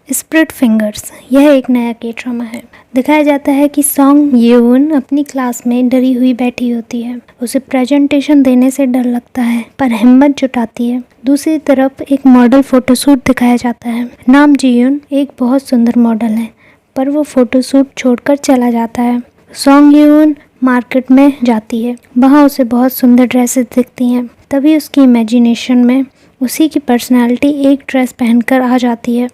Split fingers यह एक नया के ड्रामा है। दिखाया जाता है कि सॉन्ग येउन अपनी क्लास में डरी हुई बैठी होती है। उसे प्रेजेंटेशन देने से डर लगता है पर हिम्मत जुटाती है। दूसरी तरफ एक मॉडल फोटोशूट दिखाया जाता है। नाम जीयुन एक बहुत सुंदर मॉडल है पर वो फोटोशूट छोड़कर चला जाता है। सॉन्ग येउन मार्केट में जाती है। वहाँ उसे बहुत सुंदर ड्रेसेस दिखती हैं। तभी उसकी इमेजिनेशन में उसी की पर्सनालिटी एक ड्रेस पहनकर आ जाती है।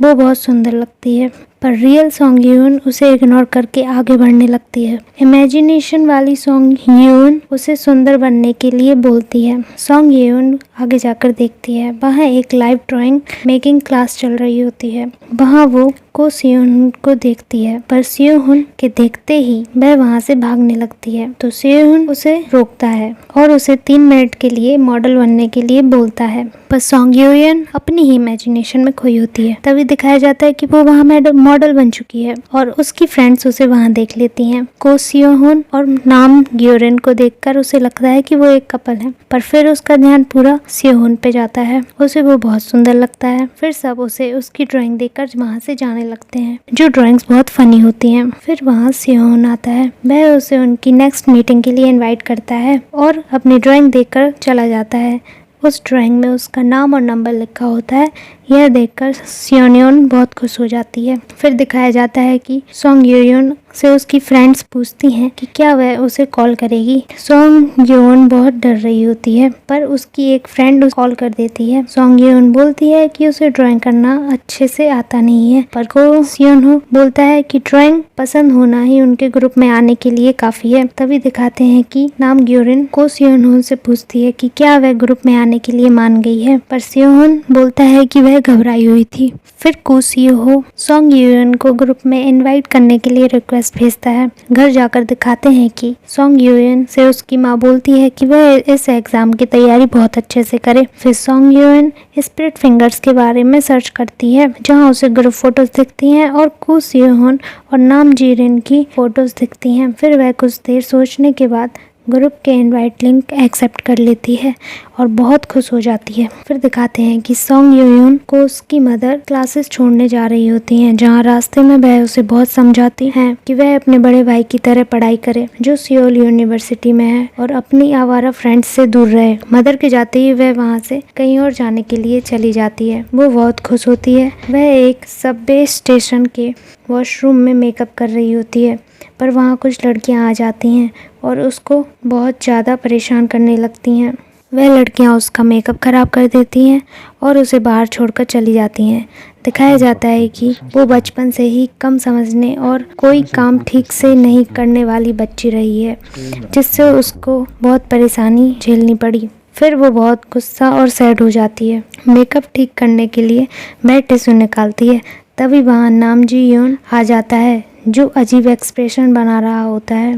वो बहुत सुंदर लगती है पर रियल सॉन्ग येउन उसे इग्नोर करके आगे बढ़ने लगती है। इमेजिनेशन वाली सॉन्ग येउन उसे सुंदर बनने के लिए बोलती है। सॉन्ग येउन आगे जाकर देखती है वहाँ एक लाइव ड्राइंग मेकिंग क्लास चल रही होती है। वहाँ वो को सियोहुन को देखती है पर सियोहुन के देखते ही वह वहाँ से भागने लगती है तो सियोहुन उसे रोकता है और उसे 3 मिनट के लिए मॉडल बनने के लिए बोलता है। पर सॉन्ग येउन अपनी ही इमेजिनेशन में खोई होती है। तभी दिखाया जाता है कि वो वहाँ मॉडल बन चुकी है और उसकी फ्रेंड्स उसे वहाँ देख लेती हैं। को सियोहुन और नाम ग्योरेन को देखकर उसे लगता है कि वो एक कपल है पर फिर उसका ध्यान पूरा सियोहुन पे जाता है। उसे वो बहुत सुंदर लगता है। फिर सब उसे उसकी ड्राइंग देखकर वहाँ से जाने लगते हैं जो ड्राइंग्स बहुत फनी होती हैं। फिर वहाँ सियोहुन आता है। वह उसे उनकी नेक्स्ट मीटिंग के लिए इनवाइट करता है और अपनी ड्राइंग देखकर चला जाता है। उस ड्राइंग में उसका नाम और नंबर लिखा होता है। यह देखकर सियोन्योन बहुत खुश हो जाती है। फिर दिखाया जाता है कि सॉन्ग येउन से उसकी फ्रेंड्स पूछती हैं कि क्या वह उसे कॉल करेगी। सॉन्ग येउन बहुत डर रही होती है पर उसकी एक फ्रेंड उसे कॉल कर देती है। सॉन्ग येउन बोलती है कि उसे ड्राइंग करना अच्छे से आता नहीं है पर को सियोनहो बोलता है कि ड्राइंग पसंद होना ही उनके ग्रुप में आने के लिए काफी है। तभी दिखाते हैं कि नाम ग्योरिन को सियोनहो से पूछती है कि क्या वह ग्रुप में आने के लिए मान गई है पर सियोहुन बोलता है कि वह घबराई हुई थी। फिर को सियोहो सॉन्ग येउन को ग्रुप में इनवाइट करने के लिए रिक्वेस्ट भेजता है। घर जाकर दिखाते हैं कि सॉन्ग येउन से उसकी माँ बोलती है कि वह इस एग्जाम की तैयारी बहुत अच्छे से करे। फिर सॉन्ग येउन स्प्लिट फिंगर्स के बारे में सर्च करती है जहाँ उसे ग्रुप फोटोज दिखती हैं और को सियोहुन और नाम जीरिन की फोटोज दिखती हैं। फिर वह कुछ देर सोचने के बाद ग्रुप के इनवाइट लिंक एक्सेप्ट कर लेती है और बहुत खुश हो जाती है। फिर दिखाते हैं कि सॉन्ग येउन को उसकी मदर क्लासेस छोड़ने जा रही होती हैं जहाँ रास्ते में वह उसे बहुत समझाती हैं कि वह अपने बड़े भाई की तरह पढ़ाई करे जो सियोल यूनिवर्सिटी में है और अपनी आवारा फ्रेंड्स से दूर रहे। मदर के जाते ही वह वहाँ से कहीं और जाने के लिए चली जाती है। वो बहुत खुश होती है। वह एक सबवे स्टेशन के वॉशरूम में मेकअप कर रही होती है पर वहाँ कुछ लड़कियाँ आ जाती हैं और उसको बहुत ज़्यादा परेशान करने लगती हैं। वह लड़कियाँ उसका मेकअप ख़राब कर देती हैं और उसे बाहर छोड़कर चली जाती हैं। दिखाया जाता है कि वो बचपन से ही कम समझने और कोई काम ठीक से नहीं करने वाली बच्ची रही है जिससे उसको बहुत परेशानी झेलनी पड़ी। फिर वो बहुत गुस्सा और सैड हो जाती है। मेकअप ठीक करने के लिए वह टिश्यू निकालती है। तभी वहाँ नाम जीयुन आ जाता है जो अजीब एक्सप्रेशन बना रहा होता है।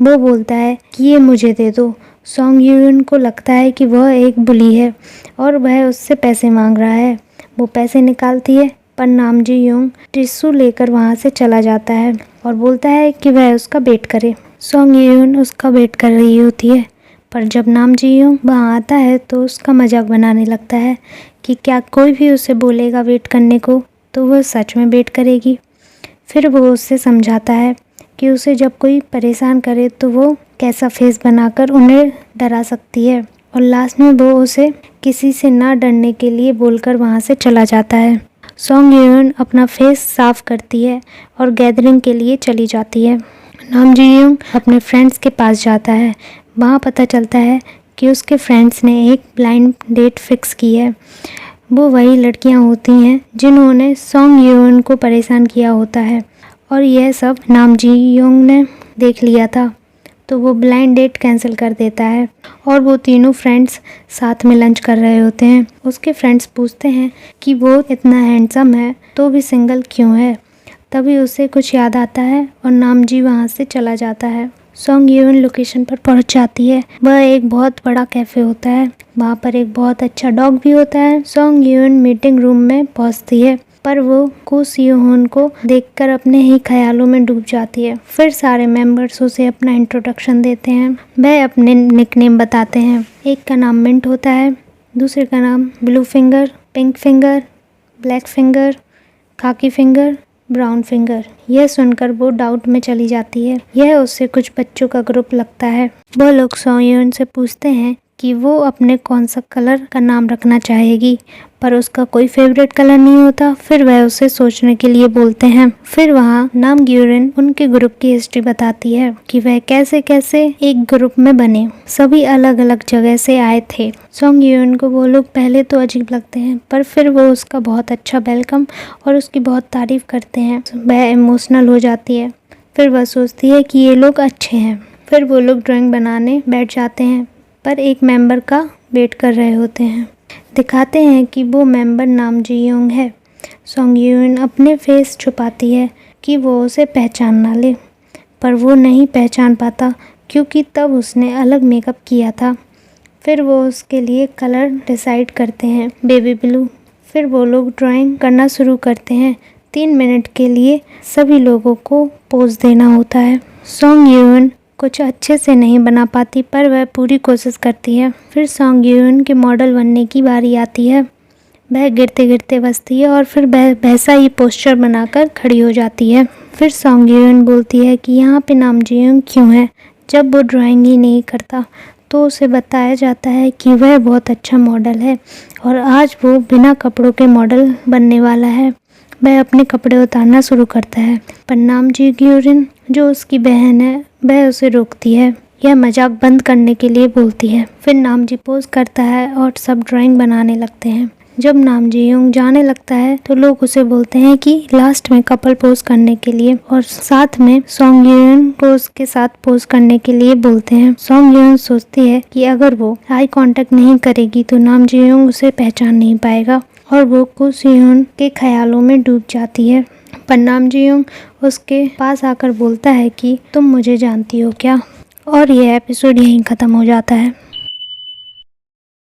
वो बोलता है कि ये मुझे दे दो। सॉन्ग येउन को लगता है कि वह एक बुली है और वह उससे पैसे मांग रहा है। वो पैसे निकालती है पर नाम जीयुन टिश्यू लेकर वहाँ से चला जाता है और बोलता है कि वह उसका वेट करे। सॉन्ग येउन उसका वेट कर रही होती है पर जब नाम जीयुन वहाँ आता है तो उसका मजाक बनाने लगता है कि क्या कोई भी उसे बोलेगा वेट करने को तो वह सच में वेट करेगी। फिर वो उससे समझाता है कि उसे जब कोई परेशान करे तो वो कैसा फेस बनाकर उन्हें डरा सकती है और लास्ट में वो उसे किसी से ना डरने के लिए बोलकर वहाँ से चला जाता है। सॉन्ग येउन अपना फेस साफ करती है और गैदरिंग के लिए चली जाती है। नाम जीयुन अपने फ्रेंड्स के पास जाता है। वहाँ पता चलता है कि उसके फ्रेंड्स ने एक ब्लाइंड डेट फिक्स की है। वो वही लड़कियाँ होती हैं जिन्होंने सॉन्ग येउन को परेशान किया होता है और यह सब नाम जीयुन ने देख लिया था तो वो ब्लाइंड डेट कैंसिल कर देता है और वो तीनों फ्रेंड्स साथ में लंच कर रहे होते हैं। उसके फ्रेंड्स पूछते हैं कि वो इतना हैंडसम है तो भी सिंगल क्यों है। तभी उसे कुछ याद आता है और नाम जी वहाँ से चला जाता है। सॉन्ग येउन लोकेशन पर पहुँच जाती है। वह एक बहुत बड़ा कैफ़े होता है। वहाँ पर एक बहुत अच्छा डॉग भी होता है। सॉन्ग येउन मीटिंग रूम में पहुँचती है पर वो को सियोहुन को देखकर अपने ही ख्यालों में डूब जाती है। फिर सारे मेंबर्स उसे अपना इंट्रोडक्शन देते हैं। वह अपने निकनेम बताते हैं। एक का नाम मिंट होता है, दूसरे का नाम blue finger, pink finger, black finger, खाकी फिंगर, ब्राउन फिंगर। यह सुनकर वो डाउट में चली जाती है। यह उससे कुछ बच्चों का ग्रुप लगता है। वो लोग सोंगयून से पूछते हैं कि वो अपने कौन सा कलर का नाम रखना चाहेगी, पर उसका कोई फेवरेट कलर नहीं होता। फिर वह उसे सोचने के लिए बोलते हैं। फिर वहाँ नामग्योरिन उनके ग्रुप की हिस्ट्री बताती है कि वह कैसे कैसे एक ग्रुप में बने। सभी अलग अलग जगह से आए थे। सोंगयून को वो लोग पहले तो अजीब लगते हैं, पर फिर वो उसका बहुत अच्छा वेलकम और उसकी बहुत तारीफ करते हैं। वह इमोशनल हो जाती है। फिर वह सोचती है कि ये लोग अच्छे हैं। फिर वो लोग ड्राइंग बनाने बैठ जाते हैं, पर एक मेंबर का वेट कर रहे होते हैं। दिखाते हैं कि वो मेंबर नाम जी-योंग है। सोंगयून अपने फेस छुपाती है कि वो उसे पहचान ना ले, पर वो नहीं पहचान पाता क्योंकि तब उसने अलग मेकअप किया था। फिर वो उसके लिए कलर डिसाइड करते हैं, बेबी ब्लू। फिर वो लोग ड्राइंग करना शुरू करते हैं। 3 मिनट के लिए सभी लोगों को पोज देना होता है। सोंगयून कुछ अच्छे से नहीं बना पाती, पर वह पूरी कोशिश करती है। फिर सोंगयून के मॉडल बनने की बारी आती है। वह गिरते गिरते बचती है और फिर वह वैसा ही पोस्टर बनाकर खड़ी हो जाती है। फिर सोंगयून बोलती है कि यहाँ पे नाम जी-योंग क्यों है, जब वो ड्राइंग ही नहीं करता। तो उसे बताया जाता है कि वह बहुत अच्छा मॉडल है और आज वो बिना कपड़ों के मॉडल बनने वाला है। वह अपने कपड़े उतारना शुरू करता है, पर नामग्योरिन जो उसकी बहन है वह उसे रोकती है। यह मजाक बंद करने के लिए बोलती है। फिर नामजी पोज करता है और सब ड्राइंग बनाने लगते हैं। जब नाम जी-योंग जाने लगता है तो लोग उसे बोलते हैं कि लास्ट में कपल पोज करने के लिए, और साथ में सोंगयून को उसके साथ पोज करने के लिए बोलते हैं। सोंगयून सोचती है कि अगर वो आई कांटेक्ट नहीं करेगी तो नाम जी-योंग उसे पहचान नहीं पाएगा, और वो कुसियोन के ख्यालों में डूब जाती है। पर नाम जी-योंग उसके पास आकर बोलता है कि तुम मुझे जानती हो क्या। और यह एपिसोड यहीं ख़त्म हो जाता है।